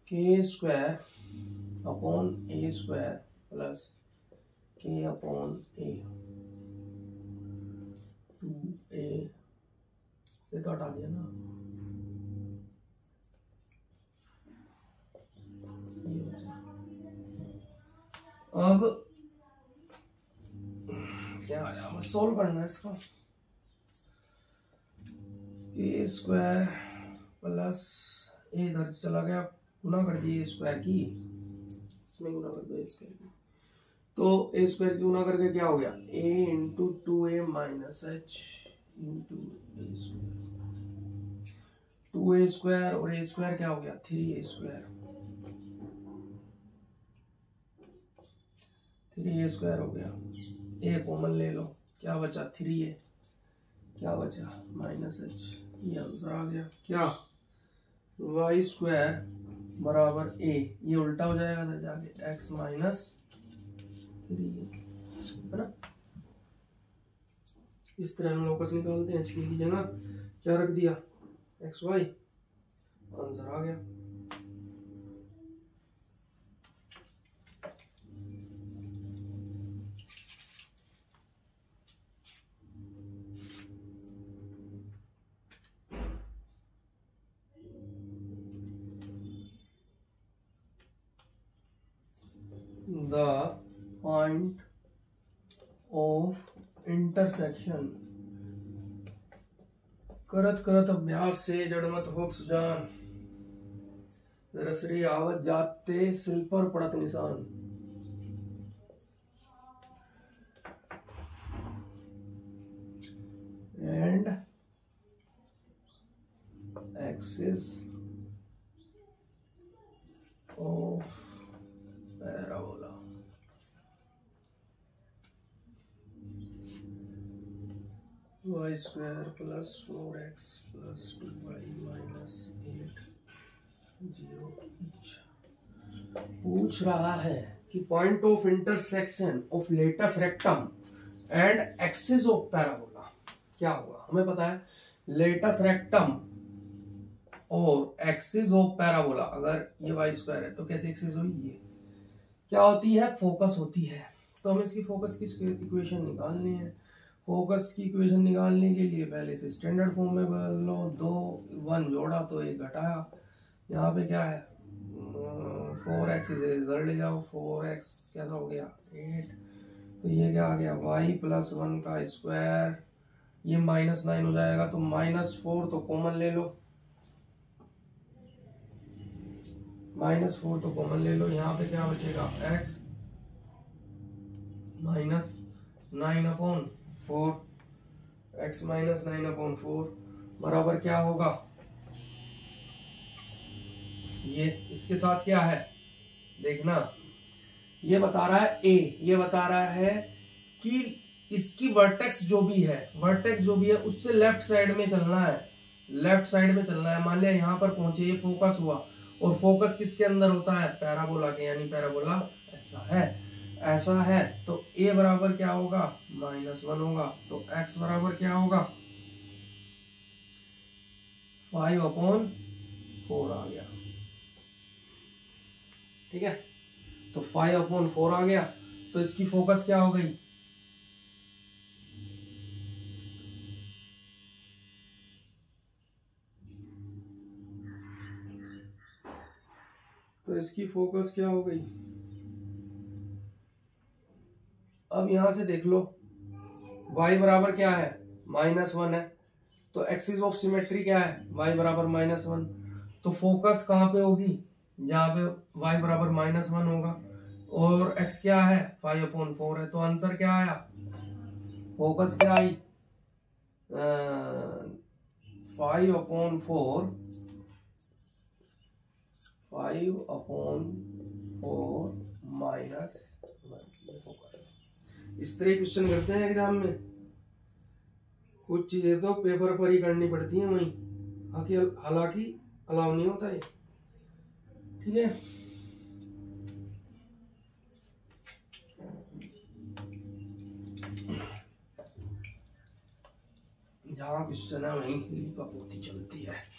k square upon a square plus k upon a 2a, ये तो हटा दिया ना, अब क्या आया, बस सोल्व करना है इसको, a स्क्वायर प्लस a इधर चला गया, गुना कर दिए स्क्वायर की, इसमें गुना कर दो स्क्वायर की, तो a स्क्वायर की गुना करके क्या हो गया, a into 2a minus h into a square, 2a square और a स्क्वायर क्या हो गया, 3a स्क्वायर, 3a स्क्वायर हो गया, a कॉमन ले लो, क्या बचा 3a, क्या बचा माइनस h, ये आंसर आ गया। क्या, y स्क्वायर बराबर a, ये उल्टा हो जाएगा इधर जाके, x माइनस 3a, है ना। इस तरह हम लोकस निकालते हैं, की जगह क्या रख दिया, एक्स वाई, आंसर आ गया। The point of intersection, करत करत अभ्यास से जड़मत होक सुजान, रसरी आवत जाते सिल पर पड़त निशान। And axis of parabola. y square plus 4x plus 2y minus 8 0 each. पूछ रहा है कि point of intersection of latus rectum and axis of parabola क्या होगा। हमें पता है लेटस रेक्टम और एक्सिस ऑफ पैराबोला, अगर ये y स्क्वायर है तो कैसे एक्सिस हुई, ये क्या होती है, फोकस होती है। तो हमें इसकी फोकस की इक्वेशन निकालनी है। फोकस की इक्वेशन निकालने के लिए पहले से स्टैंडर्ड फॉर्म में बदल लो। 2 1 जोड़ा तो 1 घटाया। यहाँ पे क्या है 4x इधर ले जाओ, 4x कैसा हो गया 8। तो ये क्या आ गया y प्लस 1 का स्क्वायर, ये -9 हो जाएगा। तो -4 तो कॉमन ले लो, -4 तो कॉमन ले लो। यहाँ पे क्या बचेगा x माइनस 9/4, x माइनस 9/4 बराबर क्या होगा, ये इसके साथ क्या है देखना। ये बता रहा है a, ये बता रहा है कि इसकी वर्टेक्स जो भी है उससे लेफ्ट साइड में चलना है, लेफ्ट साइड में चलना है। मान लिया यहाँ पर पहुंचे, ये फोकस हुआ, और फोकस किसके अंदर होता है, पैराबोला के, यानी पैराबोला ऐसा है। तो a बराबर क्या होगा -1 होगा। तो x बराबर क्या होगा 5/4 आ गया। ठीक है, तो 5/4 आ गया। तो इसकी फोकस क्या हो गई, तो इसकी फोकस क्या हो गई। अब यहां से देख लो y बराबर क्या है -1 है, तो एक्सिस ऑफ सिमेट्री क्या है y बराबर -1। तो फोकस कहां पे होगी, जहां पे y बराबर -1 होगा, और x क्या है 5/4 है। तो आंसर क्या आया, फोकस क्या आई 5/4 -1 फोकस। इस तरह क्वेश्चन करते हैं एग्जाम में। कुछ चीजें तो पेपर पर ही करनी पड़ती हैं वहीं, हालांकि अलाउ नहीं होता है। ठीक है, जहां क्वेश्चन है वहीं कपोती चलती है।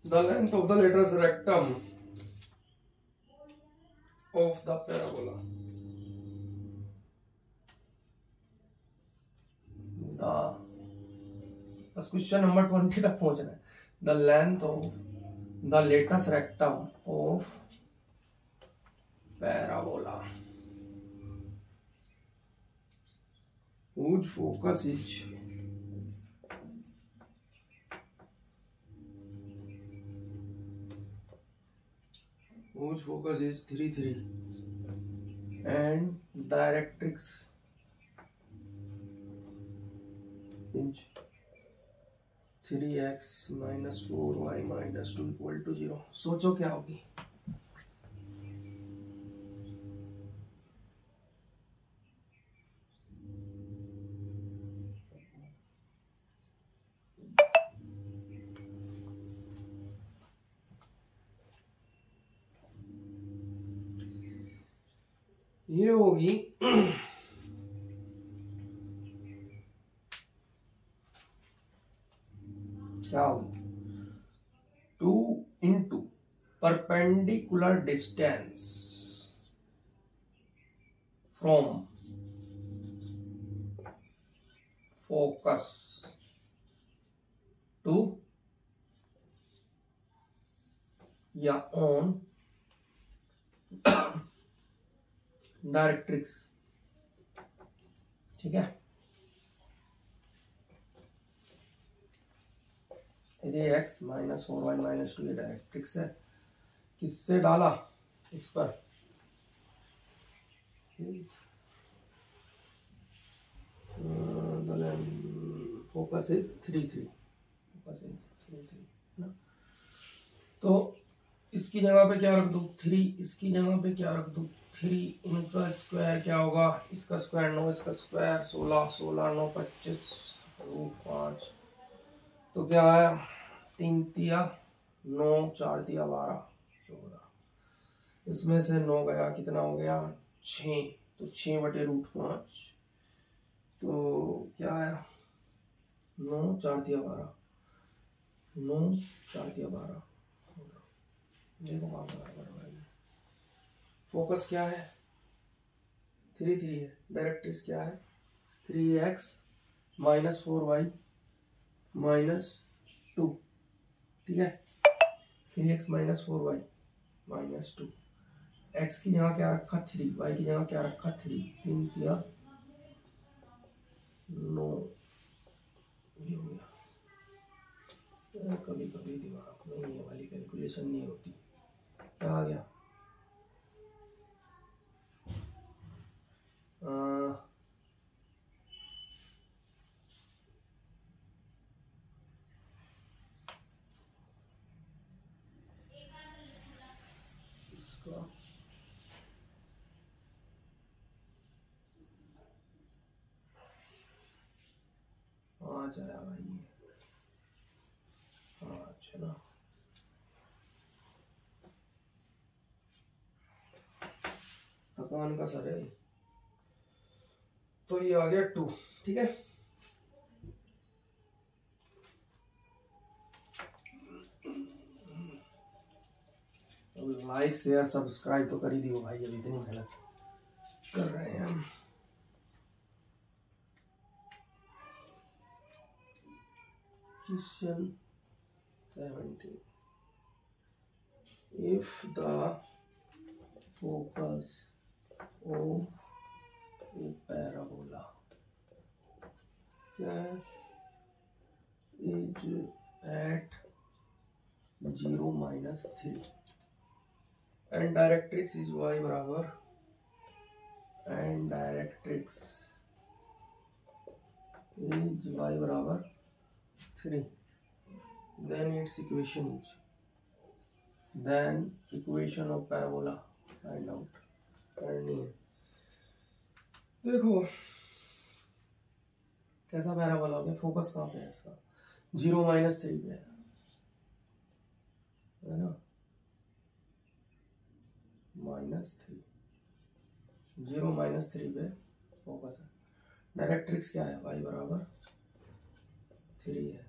The length of the lateral rectum of the parabola. बस क्वेश्चन नंबर 20 तक पहुंचना है। The length of the lateral rectum of parabola whose focus is 3 3 and directrix is 3x minus 4y minus 2 equal to 0। सोचो क्या होगी। ये होगी क्या होगी 2 into perpendicular distance from focus to या on डायरेक्ट्रिक्स। ठीक है, 3x माइनस 4y माइनस 2 ये डायरेक्ट्रिक्स है। किससे डाला इस पर, फोकस इज 3 ना। तो इसकी जगह पे क्या रख दूं 3, इसकी जगह पे क्या रख दूं 3, इनका स्क्वायर क्या होगा, इसका स्क्वायर 9, इसका स्क्वायर 16, 16 9 25 रूट 5, तो क्या आया 3 तिया 9, 4 तिया 12 14, इसमें से 9 गया कितना हो गया 6, तो 6 बटे रूट 5, तो क्या आया 9 4 तिया 12, 9 4 तिया 12, देखो फोकस क्या है 3 3 है, डायरेक्ट्रिक्स क्या है 3x माइनस 4y माइनस 2, ठीक है 3x minus 4y minus 2, x की जगह क्या रखा 3, y की जगह क्या रखा 3, 3 तिया 9, ये हो गया। कभी कभी दिमाग में ये वाली कैलकुलेशन नहीं होती, क्या आ गया इसका आ जाएगा भाई, अच्छा ना, थकान का सर है, तो ये आ गया 2, ठीक है। लाइक शेयर सब्सक्राइब तो कर ही दियो भाई, अभी इतनी मेहनत कर रहे हैं हम। Question 17, if the focus of a parabola is at 0 minus 3 and directrix is y बराबर, and डायरेक्ट्रिक्स इज y बराबर 3, then its equation is, then equation of parabola find out करनी है। देखो कैसा पैराबोला हो गया, फोकस कहाँ पे है इसका 0 माइनस 3 पे है ना, -3, 0 माइनस 3 पे फोकस है। डायरेक्ट्रिक्स क्या है y बराबर 3 है,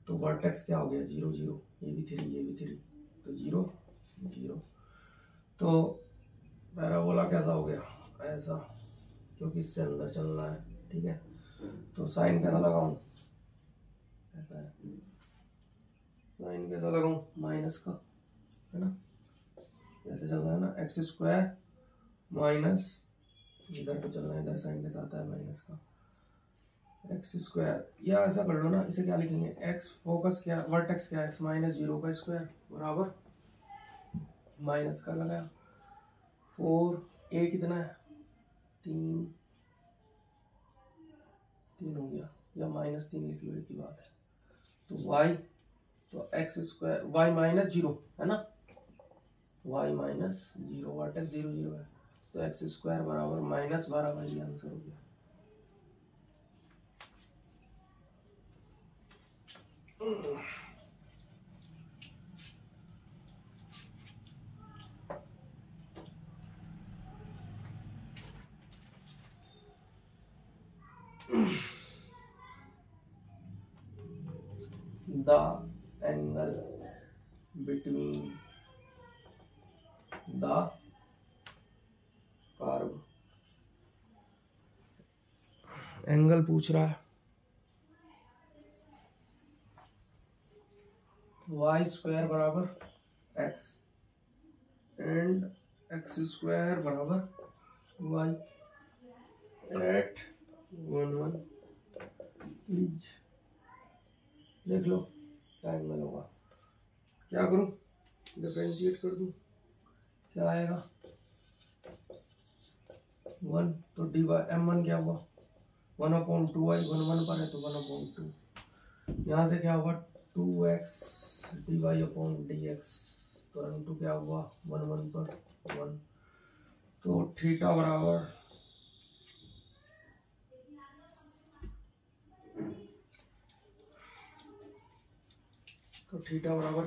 तो वर्टेक्स क्या हो गया 0 0, ये भी 3 ये भी 3, तो 0 0, तो पैराबोला कैसा हो गया ऐसा, क्योंकि इससे अंदर चलना है, ठीक है। तो साइन कैसा लगाऊं, ऐसा है, साइन कैसा लगाऊं माइनस का, है ना, ऐसे चल रहा है ना, एक्स स्क्वायर माइनस, इधर पे चल रहा है, इधर साइन के साथ है माइनस का एक्स स्क्वायर, या ऐसा कर लो ना, इसे क्या लिखेंगे एक्स, फोकस क्या वर्टेक्स क्या एक्स माइनस 0 का स्क्वायर बराबर माइनस का लगाया 4, ए कितना है 3 हो गया, या -3 लिख लो, एक ही बात है। तो y, तो एक्स स्क्वायर y माइनस 0 है ना, y माइनस 0, वर्टेक्स 0 0 है, तो एक्स स्क्वायर बराबर -12, भाई आंसर हो गया। The angle between the curve, angle पूछ रहा है, y स्क्वायर बराबर x एंड x स्क्वायर बराबर y एट 1 1 इज, देख लो क्या एंगल होगा, क्या करूं, डिफरेंशिएट कर दूं, क्या आएगा 1, तो डी वाई m1 क्या हुआ 1/2i, 1 पर है तो 1/2, यहाँ से क्या हुआ 2x dy अपॉन dx, तो m2 क्या हुआ 1 पर 1, तो थीटा बराबर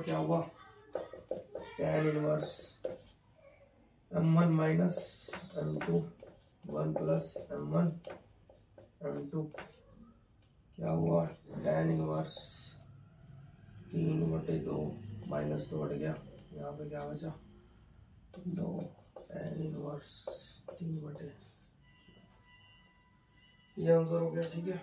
क्या हुआ tan inverse m1 minus m2 1 plus m1 m2, क्या हुआ tan इनवर्स 3/2 माइनस तो बढ़ गया, यहाँ पे क्या बचा 2 tan इनवर्स 3/, ये आंसर हो गया। ठीक है,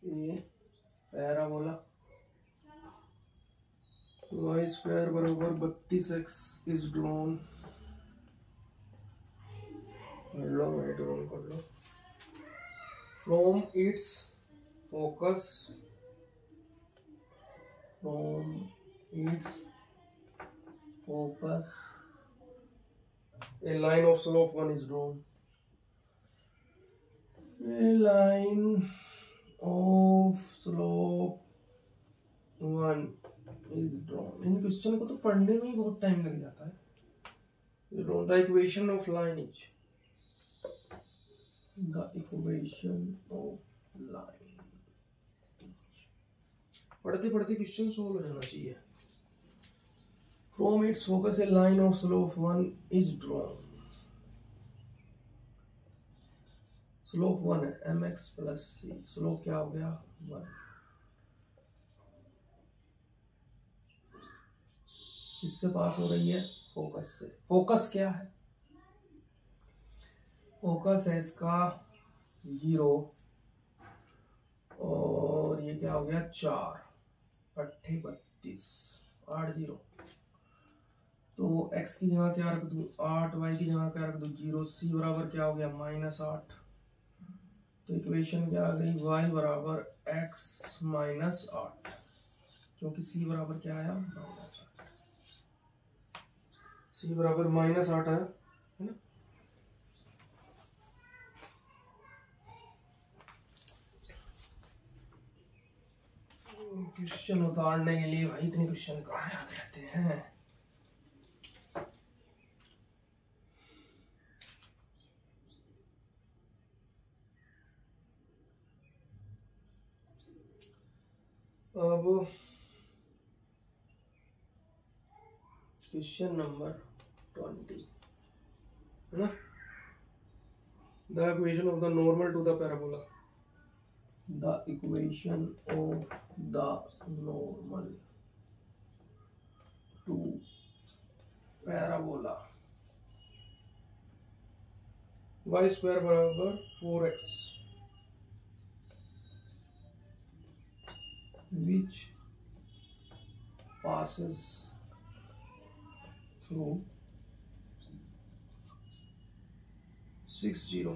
ये पैराबोला y स्क्वायर बराबर 32x इज ड्रॉन, कर लो ड्रॉन कर लो, from its focus a line of slope 1 is drawn, a line of slope 1 is drawn। In question को तो पढ़ने में ही बहुत टाइम लग जाता है। The equation of line is, पढ़ते पढ़ते क्वेश्चन सोल्व हो जाना चाहिए। From its focus a line of slope 1 is drawn, slope 1 है mx प्लस c, स्लोप क्या हो गया 1, किससे पास हो रही है फोकस से, फोकस क्या है, फोकस है इसका 0 और ये क्या हो गया 4 8 32 8 0, तो x की जगह क्या रख दूं 8, y की जगह क्या रख दूं 0, c बराबर क्या हो गया -8, तो इक्वेशन क्या आ गई y बराबर x -8, क्योंकि c बराबर क्या आया -8, c बराबर -8 आया है ना। क्वेश्चन उतारने के लिए भाई इतने क्वेश्चन कहाँ याद रहते हैं। अब क्वेश्चन नंबर 20 है ना, the equation of the normal to the parabola, the equation of the normal to parabola, y square बराबर 4x which passes through 6 0,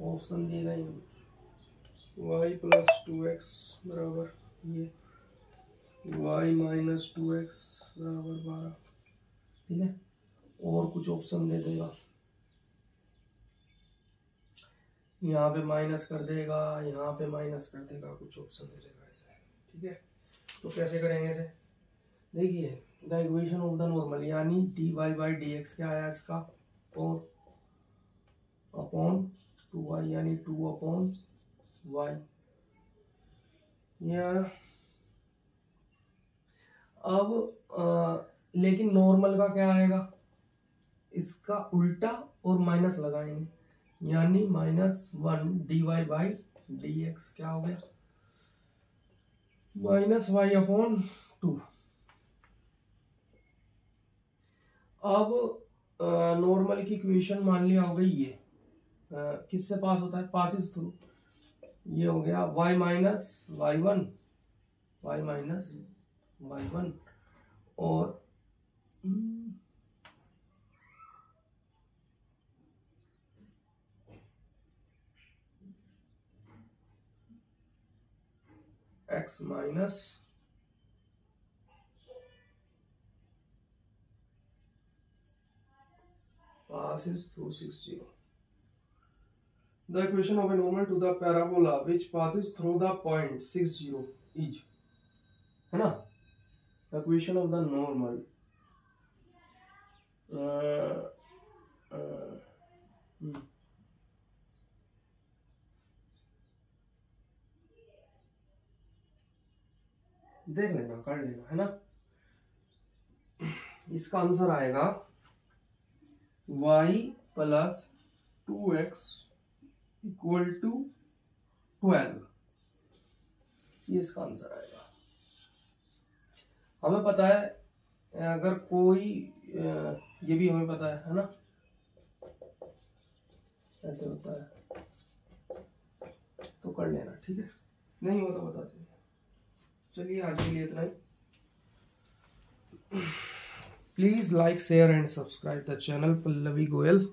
option दिए गए y प्लस 2x बराबर ये y माइनस 2x बराबर 12, ठीक है, और कुछ ऑप्शन दे देगा, यहाँ पे माइनस कर देगा, यहाँ पे माइनस कर देगा, कुछ ऑप्शन दे देगा ऐसे, ठीक है। तो कैसे करेंगे इसे, देखिए the equation of the normal यानी dy बाई dx क्या आया इसका 4/2y यानी 2/y, या अब लेकिन नॉर्मल का क्या आएगा, इसका उल्टा और माइनस लगाएंगे, यानी -1 dy बाई dx क्या हो गया -y/2। अब नॉर्मल की इक्वेशन मान लिया हो गई ये, किससे पास होता है, पासिस थ्रू। ये हो गया y माइनस y1 और x minus passes through 60. The equation of a normal to the parabola which passes through the point 60 is, है ना, the equation of the normal देख लेना, कर लेना, है ना। इसका आंसर आएगा y plus 2x equal to 12। ये इसका आंसर आएगा। हमें पता है अगर कोई ये भी हमें पता है ना, ऐसे होता है तो कर लेना, ठीक है, नहीं हो तो बताते हैं। चलिए आज के लिए इतना ही। Please like share and subscribe the channel Pallavi Goyal.